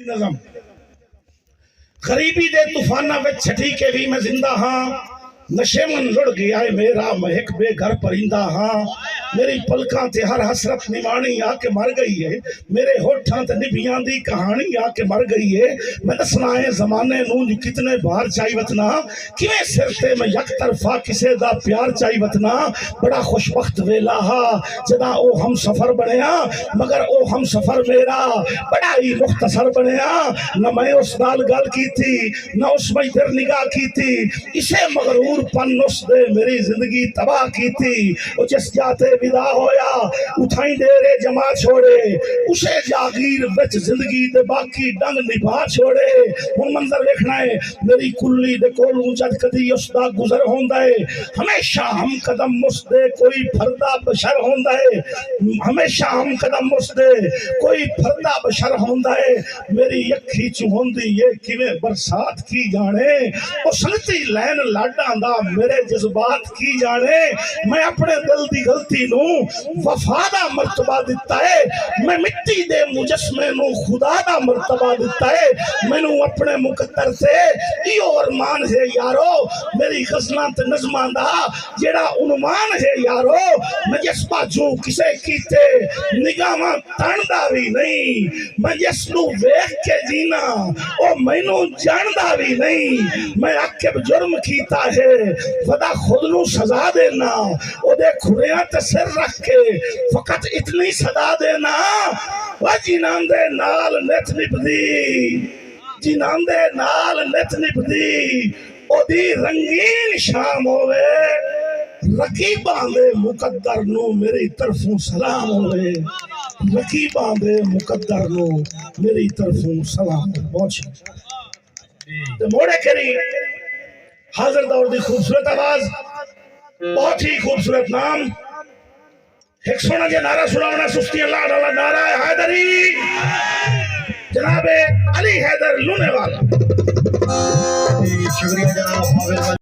नज़म गरीबी दे तूफाना विच छठी के भी मैं जिंदा हाँ। नशे मन लुढ़ गया है मेरा महक बेघर परिंदा हाँ। मेरी पलकां ते हर हसरत निवाणी आके मर गई है। मेरे होठां ते निभियां दी कहानी आके मर गई है। मैं दसना है जमाने नूं कितने बार चाई वतना किवें सिर ते मैं यक तरफा किसे दा प्यार चाई वतना। बड़ा खुशबख्त वेला हा जदा ओ हम सफर बनया मगर ओ हम सफर मेरा बड़ा ही मुख्तसर बनया। न मैं उस नाल गल की थी न उस में फिर निगाह की थी इसे मगरूर पन उसने मेरी जिंदगी तबाह की थी। जिस जाते विदा होया उठाई डेरे जमा छोड़े उसे जागीर विच जिंदगी दे बाकी डंग निभा छोड़े। हुण मंजर देखना है मेरी कुल्ली दे कोलों जद कदी उसदा गुजर होंदा है हमेशा हम कदम उसदे कोई फरदा बशर होंदा है। हमेशा हम कदम उसदे कोई फरदा बशर होंदा है। मेरी अखी च होंदी ये किवें बरसात की जाने ओ संगती लैन लाडा दा मेरे जज्बात की जाने। मैं अपने दिल दी गलती नू वफा दा मर्तबा दिता है। मैं मिट्टी दे मुजस्मे नू खुदा दा मर्तबा दिता है। मैनू अपने मुकद्दर से इहो अरमान है यारो मेरी गज़लां ते नज़मां दा जेड़ा उन्मान है यारो। मैं जिस बाजू किसे कीते निगाहां तणदा भी नहीं मैं जिस नू वेख के जीना ओ मैनू जानदा भी नहीं। मैं आके जुर्म कीता है वदा खुद नू सजा देना ओदे खुरियां ते सिर रख के फकत इतनी सदा देना वा जिन्हां दे नाल नित निभदी जिन्हां दे नाल नित निभदी ओदी रंगीन शाम होवे। रकीबां दे मुकद्दर नू मेरी तरफों सलाम होवे। रकीबां दे मुकद्दर नू मेरी तरफों सलाम पहुंचे। ते मोड़े करी हाजिर दौर दी खूबसूरत आवाज बहुत ही खूबसूरत नाम एक सोना जे नारा सुनावना सुस्ती अल्लाह वाला नारा है हैदरी जनाबे अली हैदर लूने वाला। शुक्रिया जनाब।